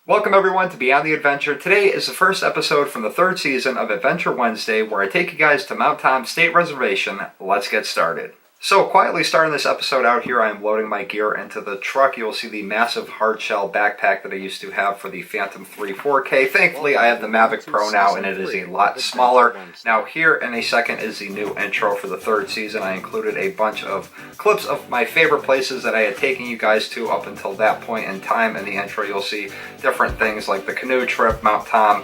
Welcome everyone to Beyond the Adventure. Today is the first episode from the third season of Adventure Wednesday, where I take you guys to Mount Tom State Reservation. Let's get started. So, quietly starting this episode out here, I am loading my gear into the truck. You'll see the massive hardshell backpack that I used to have for the Phantom 3 4K. Thankfully, I have the Mavic Pro now, and it is a lot smaller. Now, here in a second is the new intro for the third season. I included a bunch of clips of my favorite places that I had taken you guys to up until that point in time. In the intro, you'll see different things like the canoe trip, Mount Tom,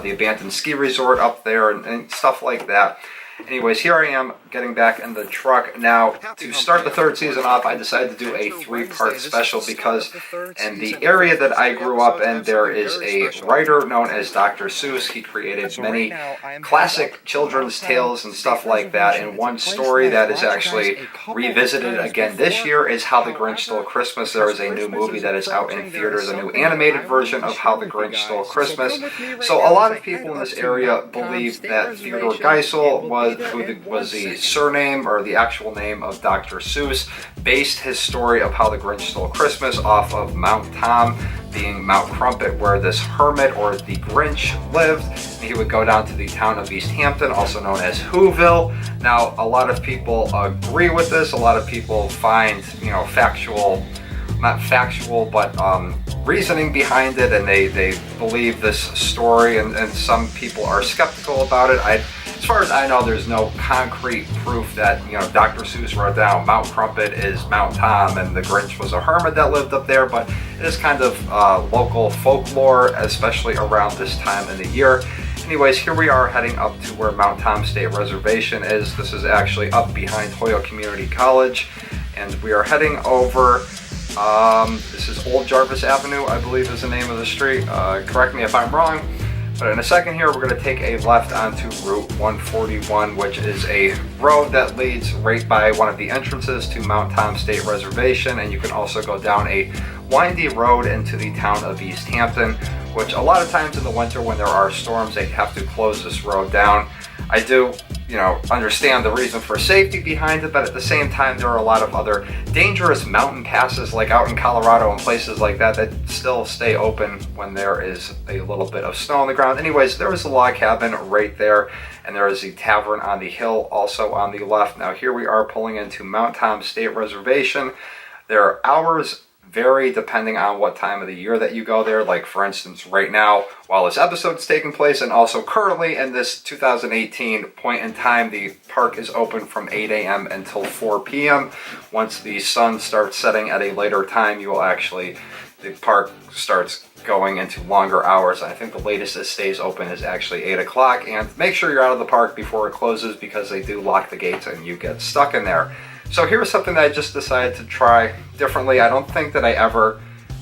the abandoned ski resort up there, and stuff like that. Anyways, here I am getting back in the truck. Now, to start the third season off, I decided to do a three-part special because in the area that I grew up in, there is a writer known as Dr. Seuss. He created many classic children's tales and stuff like that, and one story that is actually revisited again this year is How the Grinch Stole Christmas. There is a new movie that is out in theaters, a new animated version of How the Grinch Stole Christmas. So a lot of people in this area believe that Theodore Geisel was the surname or the actual name of Dr. Seuss, based his story of How the Grinch Stole Christmas off of Mount Tom, being Mount Crumpet, where this hermit or the Grinch lived. And he would go down to the town of East Hampton, also known as Whoville. Now, a lot of people agree with this. A lot of people find, not factual, but reasoning behind it, and they believe this story, and some people are skeptical about it. As far as I know, there's no concrete proof that, Dr. Seuss wrote down Mount Crumpet is Mount Tom and the Grinch was a hermit that lived up there, but it is kind of local folklore, especially around this time in the year. Anyways, here we are heading up to where Mount Tom State Reservation is. This is actually up behind Hoyle Community College, and we are heading over. This is Old Jarvis Avenue, I believe is the name of the street. Correct me if I'm wrong. But in a second here, we're going to take a left onto Route 141, which is a road that leads right by one of the entrances to Mount Tom State Reservation. And you can also go down a windy road into the town of East Hampton, which a lot of times in the winter when there are storms, they have to close this road down. I do, understand the reason for safety behind it, but at the same time, there are a lot of other dangerous mountain passes, like out in Colorado and places like that, that still stay open when there is a little bit of snow on the ground. Anyways, there is a log cabin right there, and there is the tavern on the hill also on the left. Now, here we are pulling into Mount Tom State Reservation. Their hours vary depending on what time of the year that you go there. Like, for instance, right now, while this episode is taking place, and also currently in this 2018 point in time, the park is open from 8 a.m. until 4 p.m. Once the sun starts setting at a later time, the park starts going into longer hours. I think the latest it stays open is actually 8 o'clock, and make sure you're out of the park before it closes because they do lock the gates and you get stuck in there. So here's something that I just decided to try differently. I don't think that I ever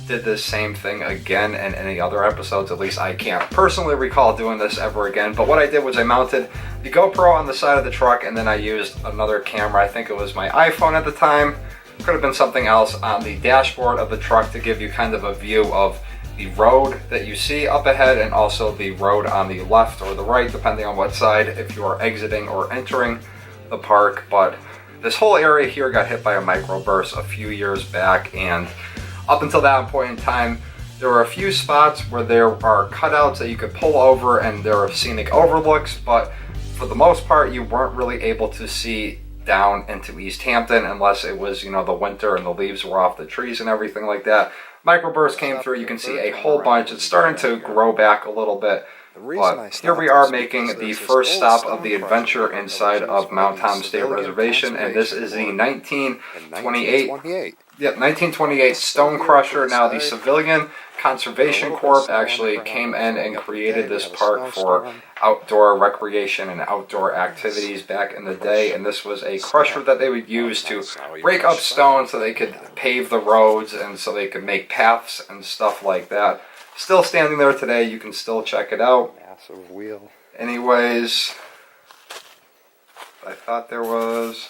did this same thing again in any other episodes. At least I can't personally recall doing this ever again. But what I did was I mounted the GoPro on the side of the truck, and then I used another camera. I think it was my iPhone at the time. Could have been something else on the dashboard of the truck to give you kind of a view of the road that you see up ahead, and also the road on the left or the right, depending on what side, if you are exiting or entering the park. But this whole area here got hit by a microburst a few years back, and up until that point in time, there were a few spots where there are cutouts that you could pull over and there are scenic overlooks, but for the most part, you weren't really able to see down into East Hampton unless it was, the winter and the leaves were off the trees and everything like that. Microburst came through. You can see a whole bunch. It's starting to grow back a little bit. But here we are making the first stop of the adventure inside of Mount Tom State Reservation, and this is the 1928 Stone Crusher. Now, the Civilian Conservation Corps actually came in and created this park for outdoor recreation and outdoor activities back in the day, and this was a crusher that they would use to break up stone so they could pave the roads and so they could make paths and stuff like that. Still standing there today. You can still check it out. Massive wheel. Anyways, I thought there was...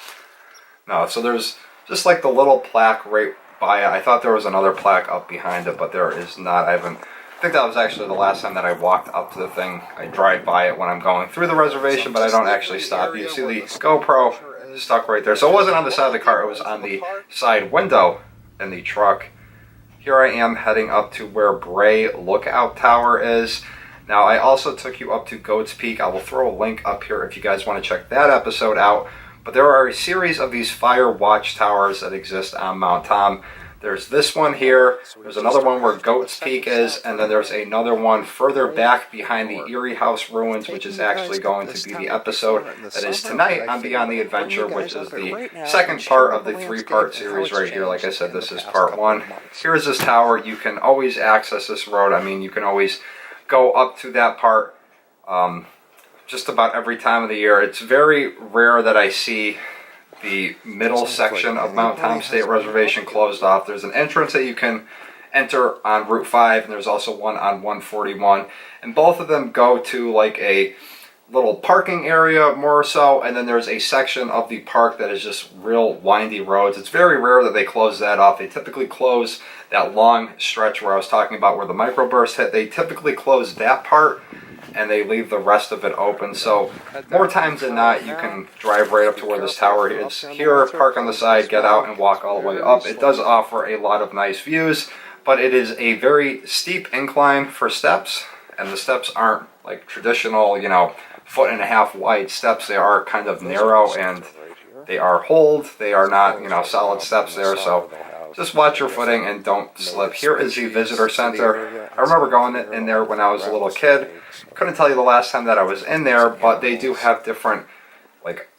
No, so there's just like the little plaque right by it. I thought there was another plaque up behind it, but there is not. I think that was actually the last time that I walked up to the thing. I drive by it when I'm going through the reservation, but I don't actually stop. You see the GoPro stuck right there. So it wasn't on the side of the car. It was on the side window in the truck. here I am heading up to where Bray Lookout Tower is. Now, I also took you up to Goats Peak. I will throw a link up here if you guys want to check that episode out. But there are a series of these fire watchtowers that exist on Mount Tom. There's this one here, there's another one where Goats Peak is, and then there's another one further back behind the Erie House ruins, which is actually going to be the episode that is tonight on Beyond the Adventure, which is the second part of the 3-part series right here. Like I said, this is part 1. Here's this tower. You can always access this road. I mean, you can always go up to that part just about every time of the year. It's very rare that I see the middle section of Mount Tom State Reservation closed off. There's an entrance that you can enter on Route 5, and there's also one on 141. And both of them go to like a little parking area more so, and then there's a section of the park that is just real windy roads. It's very rare that they close that off. They typically close that long stretch where I was talking about where the microburst hit. They typically close that part and they leave the rest of it open. So more times than not, you can drive right up to where this tower is here, park on the side, get out, and walk all the way up. It does offer a lot of nice views, but it is a very steep incline for steps, and the steps aren't like traditional, you know, 1.5 wide steps. They are kind of narrow, and they are holed. They are not, you know, solid steps there, so just watch your footing and don't slip. Here is the visitor center. I remember going in there when I was a little kid. Couldn't tell you the last time that I was in there, but they do have different like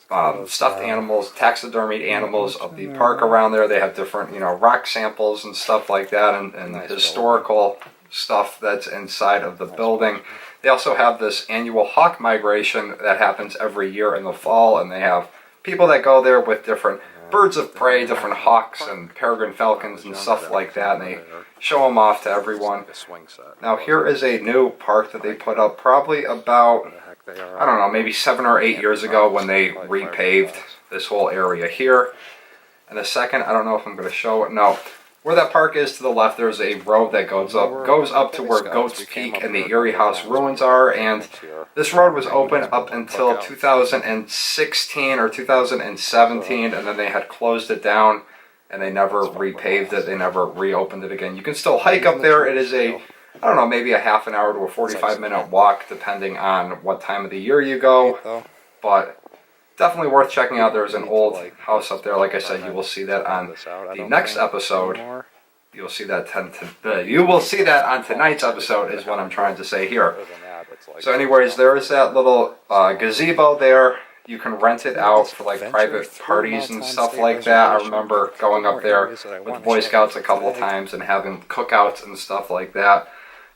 stuffed animals, taxidermied animals of the park around there. They have different, you know, rock samples and stuff like that, and historical stuff that's inside of the building. They also have this annual hawk migration that happens every year in the fall, and they have people that go there with different birds of prey, different hawks and peregrine falcons and stuff like that, and they show them off to everyone. Now here is a new park that they put up probably about, I don't know, maybe 7 or 8 years ago when they repaved this whole area here. In a second, I don't know if I'm going to show it. No. Where that park is to the left, there's a road that goes up to where Goats Peak and the Erie House ruins are, and this road was open up until 2016 or 2017, and then they had closed it down, and they never repaved it, they never reopened it again. You can still hike up there. It is a, I don't know, maybe a half an hour to a 45-minute walk, depending on what time of the year you go, but definitely worth checking out. There's an old house up there. Like I said, you will see that on the next episode. You'll see that on tonight's episode is what I'm trying to say here. So anyways, there is that little gazebo there. You can rent it out for like private parties and stuff like that. I remember going up there with Boy Scouts a couple of times and having cookouts and stuff like that.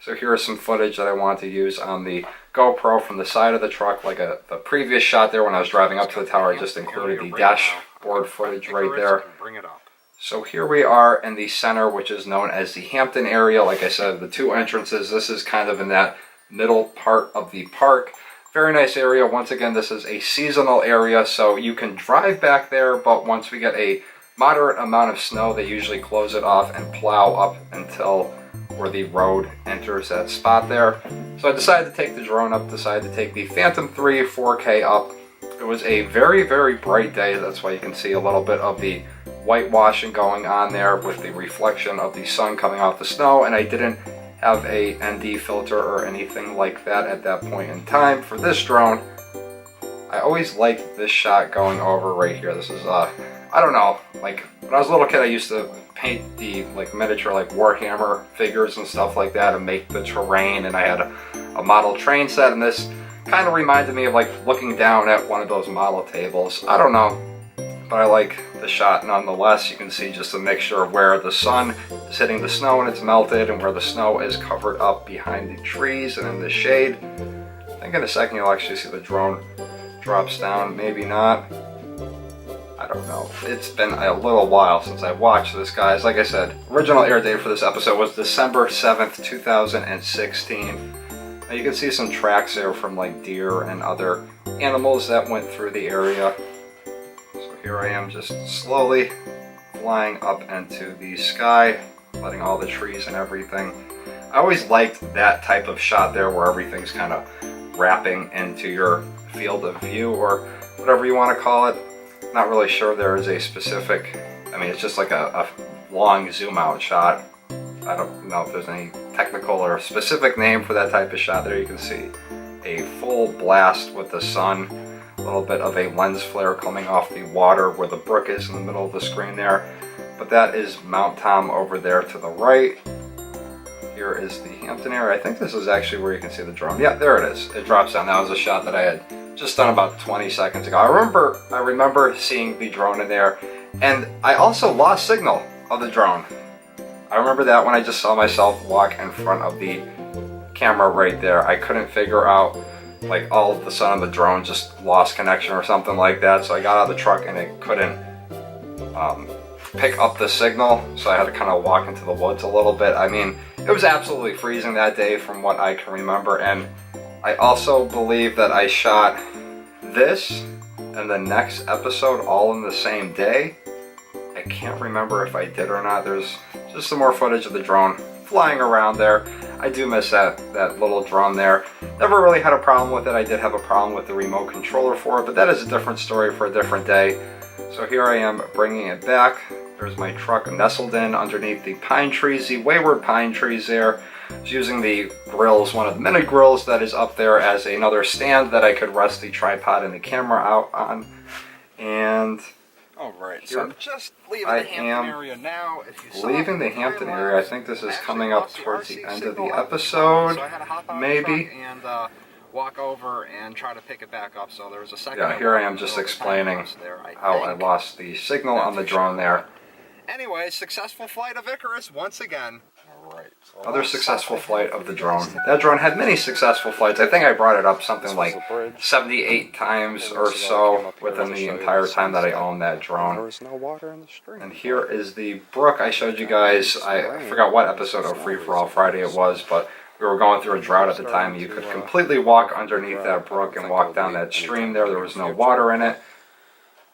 So here is some footage that I wanted to use on the GoPro from the side of the truck, like the previous shot there when I was driving up to the tower. I just included the dashboard footage right there. So here we are in the center, which is known as the Hampton area. Like I said, the 2 entrances. This is kind of in that middle part of the park. Very nice area. Once again, this is a seasonal area, so you can drive back there, but once we get a moderate amount of snow, they usually close it off and plow up until where the road enters that spot there. So I decided to take the drone up, decided to take the Phantom 3 4K up. It was a very, very bright day. That's why you can see a little bit of the whitewashing going on there with the reflection of the sun coming off the snow, and I didn't have a ND filter or anything like that at that point in time for this drone. I always liked this shot going over right here. This is I don't know, like when I was a little kid I used to paint the like miniature like Warhammer figures and stuff like that and make the terrain, and I had a model train set, and this kind of reminded me of like looking down at one of those model tables. I don't know, but I like the shot nonetheless. You can see just a mixture of where the sun is hitting the snow and it's melted, and where the snow is covered up behind the trees and in the shade. I think in a second you'll actually see the drone drops down, maybe not. I don't know. It's been a little while since I watched this, guys. Like I said, original air date for this episode was December 7th, 2016. Now you can see some tracks there from like deer and other animals that went through the area. So here I am just slowly flying up into the sky, letting all the trees and everything. I always liked that type of shot there where everything's kind of wrapping into your field of view, or whatever you want to call it. Not really sure there is a specific, I mean it's just like a long zoom out shot. I don't know if there's any technical or specific name for that type of shot. There you can see a full blast with the sun, a little bit of a lens flare coming off the water where the brook is in the middle of the screen there. But that is Mount Tom over there to the right. Here is the Hampton area. I think this is actually where you can see the drone. Yeah, there it is. It drops down. That was a shot that I had just done about 20 seconds ago. I remember seeing the drone in there, and I also lost signal of the drone. I remember that when I just saw myself walk in front of the camera right there. I couldn't figure out, like, all of a sudden the drone just lost connection or something like that, so I got out of the truck and it couldn't pick up the signal, so I had to kind of walk into the woods a little bit. I mean, it was absolutely freezing that day from what I can remember, and I also believe that I shot this and the next episode all in the same day. I can't remember if I did or not. There's just some more footage of the drone flying around there. I do miss that little drone there. Never really had a problem with it. I did have a problem with the remote controller for it, but that is a different story for a different day. So here I am bringing it back. There's my truck nestled in underneath the pine trees, the wayward pine trees there. I was using the grills, one of the mini grills that is up there, as another stand that I could rest the tripod and the camera out on. And alright, so I'm just leaving the Hampton area now. Leaving the Hampton area. I think this is coming up towards the end of the episode, maybe. And walk over and try to pick it back up. So there was a second. Yeah, here I am just explaining how I lost the signal on the drone there. Anyway, successful flight of Icarus once again. Alright. Other successful flight of the drone. That drone had many successful flights. I think I brought it up something like 78 times or so within the entire time that I owned that drone. And here is the brook I showed you guys. I forgot what episode of Free For All Friday it was, but we were going through a drought at the time. You could completely walk underneath that brook and walk down that stream there. There was no water in it.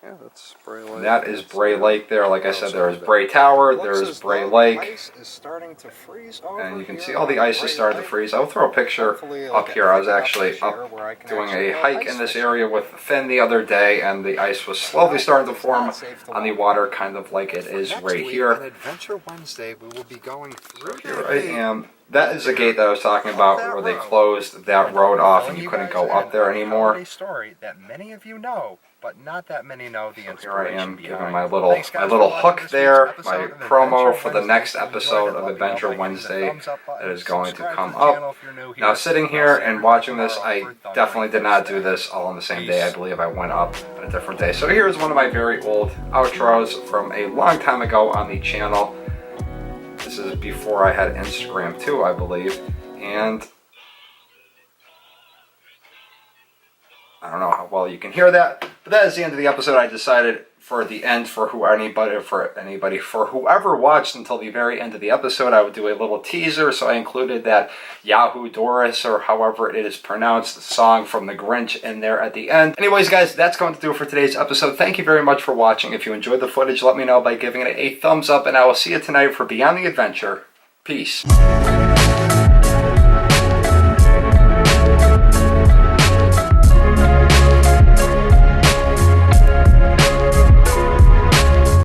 Yeah, that's Bray Lake. And that is Bray Lake there. Like I said, there is Bray Tower, there is Bray Lake. Ice is starting to freeze over And you can see all the ice has started to freeze. I'll throw a picture up here. I was actually up doing a hike in this area with Finn the other day, and the ice was slowly starting to form on the water, kind of like it is right here. On Adventure Wednesday, we will be going through Here I am. That is the gate that I was talking about where they closed that road off and you couldn't go up there anymore. A story that many of you know, but not that many know the inspiration. Here I am giving my little hook there, my promo for the next episode of Adventure Wednesday that is going to come up. Now sitting here and watching this, I definitely did not do this all on the same day. I believe I went up on a different day. So here's one of my very old outros from a long time ago on the channel. This is before I had Instagram too, I believe, and I don't know how well you can hear that, but that is the end of the episode. I decided for the end, for whoever watched until the very end of the episode, I would do a little teaser, so I included that Yahoo Doris, or however it is pronounced, song from the Grinch in there at the end. Anyways, guys, that's going to do it for today's episode. Thank you very much for watching. If you enjoyed the footage, let me know by giving it a thumbs up, and I will see you tonight for Beyond the Adventure. Peace.